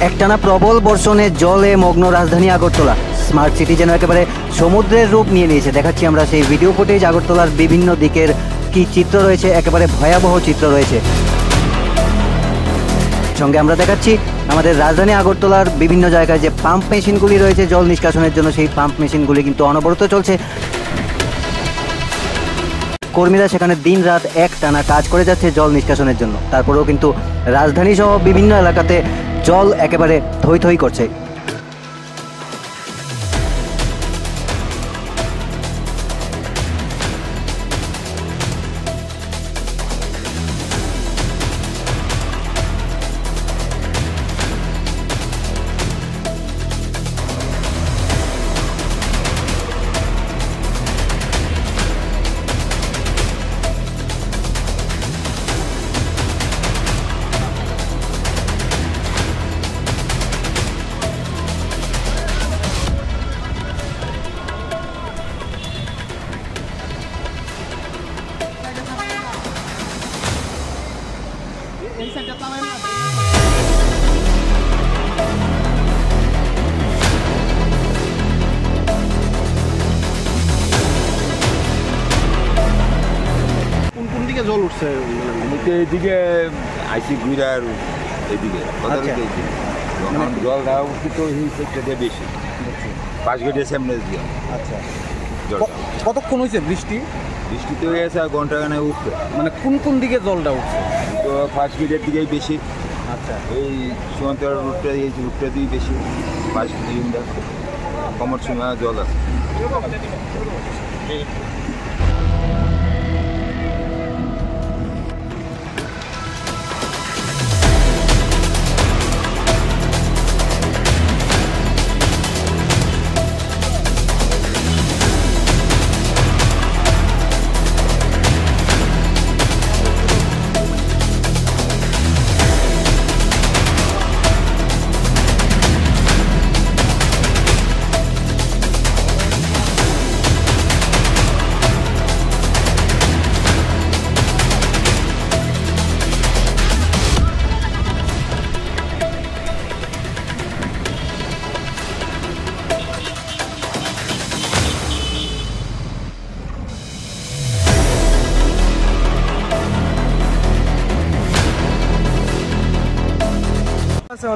একটানা প্রবল বর্ষণে জলে মগ্ন রাজধানী আগরতলা। স্মার্ট সিটি যেন একেবারে সমুদ্রের রূপ নিয়ে নিয়েছে। দেখাচ্ছি আমরা সেই ভিডিও ফুটেজ। আগরতলার বিভিন্ন দিকের কি চিত্র রয়েছে, একেবারে ভয়াবহ চিত্র রয়েছে। সঙ্গে আমরা দেখাচ্ছি আমাদের রাজধানী আগরতলার বিভিন্ন জায়গায় যে পাম্প মেশিনগুলি রয়েছে জল নিষ্কাশনের জন্য, সেই পাম্প মেশিনগুলি কিন্তু অনবরত চলছে। কর্মীরা সেখানে দিন রাত একটানা কাজ করে যাচ্ছে জল নিষ্কাশনের জন্য। তারপরেও কিন্তু রাজধানী সহ বিভিন্ন এলাকাতে জল একেবারে থই থই করছে। কোন দিকে জল উঠছে? আমি তো এইদিকে আইসি ঘুরার এইদিকে জলটা উঠছে তো এই সেক্টরে বেশি 5 গেটের সামনে দিয়ে। আচ্ছা, জলটা কতক্ষণ হয়েছে বৃষ্টি? বৃষ্টি তো হয়ে গেছে আর ঘন্টা খানে উঠছে। মানে কোন দিকে জলটা উঠছে? তো 5 গেটের দিকেই বেশি। আচ্ছা, এই সীমান্তের রুটটা এই রুটটা দিয়ে বেশি 5 কিলোমিটার কমর সীমা জল আছে।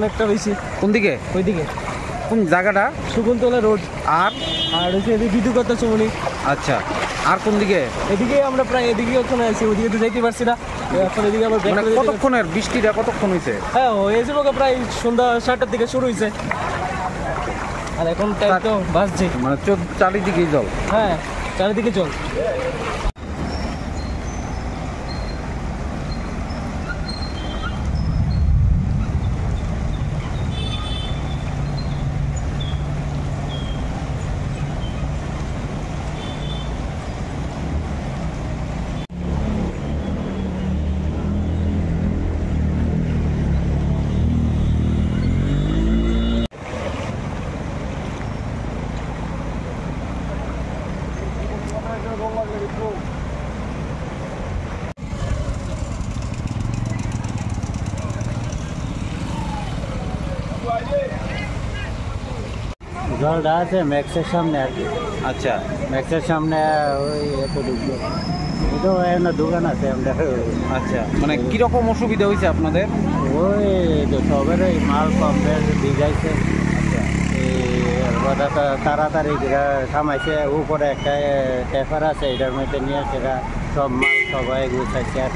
অনেকটা বেশি। কোন দিকে? ওইদিকে কোন জায়গাটা? শকুন্তলা রোড আর হচ্ছে এদিকে বিদ্যুৎগত চমনি। আচ্ছা, আর কোন দিকে? এদিকে আমরা প্রায় এদিকে ওখানে আছি, ওদিকে তো যাইতে পারছি না। এখন এদিকে আবার মানে কতক্ষণের বৃষ্টিটা কতক্ষণ হয়েছে? হ্যাঁ, হয়েছে প্রায় সন্ধ্যা 7টার দিকে শুরু হয়েছে, আর এখন টাইম তো বাজছে। মানে চারিদিকেই জল। হ্যাঁ, চারিদিকে জল। জলটা আছে ম্যাক্সের সামনে আর কি। আচ্ছা, ম্যাক্সের সামনে ওই এত ঢুকলো, এটাও একটা দোকান আছে আমরা। আচ্ছা, মানে কিরকম অসুবিধা হয়েছে আপনাদের? ওই সবের ওই মাল পাম্পের ভিজাইছে। তাড়াতাড়ি যেটা সামাইছে, উপরে একটা ট্যাপার আছে, এটার মধ্যে নিয়ে সেটা সব মাল সবাই গুছাইছে। আর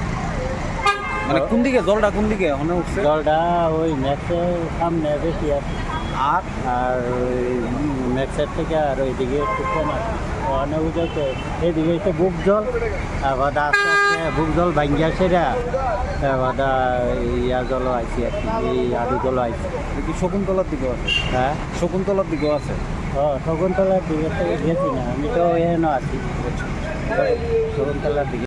মানে কোন দিকে জলটা কোন দিকে মনে উঠছে? জলটা ওই ম্যাক্সের সামনে বেশি আছে, আর আর ওই ম্যাক্সের থেকে আর ওইদিকে একটু কম আছে। অনেক উঠেছে এইদিকে এসে বুক জল, আবার আস্তে আস্তে বুক জল ভাঙ্গিয়া সেরা আবার ইয়া জলও আইসি আর কি, এই আলু জলও আইসি। কি শকুন্তলার দিকেও আছে? হ্যাঁ, শকুন্তলার দিকেও আছে। শকুন্তলার দিকে থেকে গেছি না, আমি তো এখানে আছি শকুন্তলার দিকে।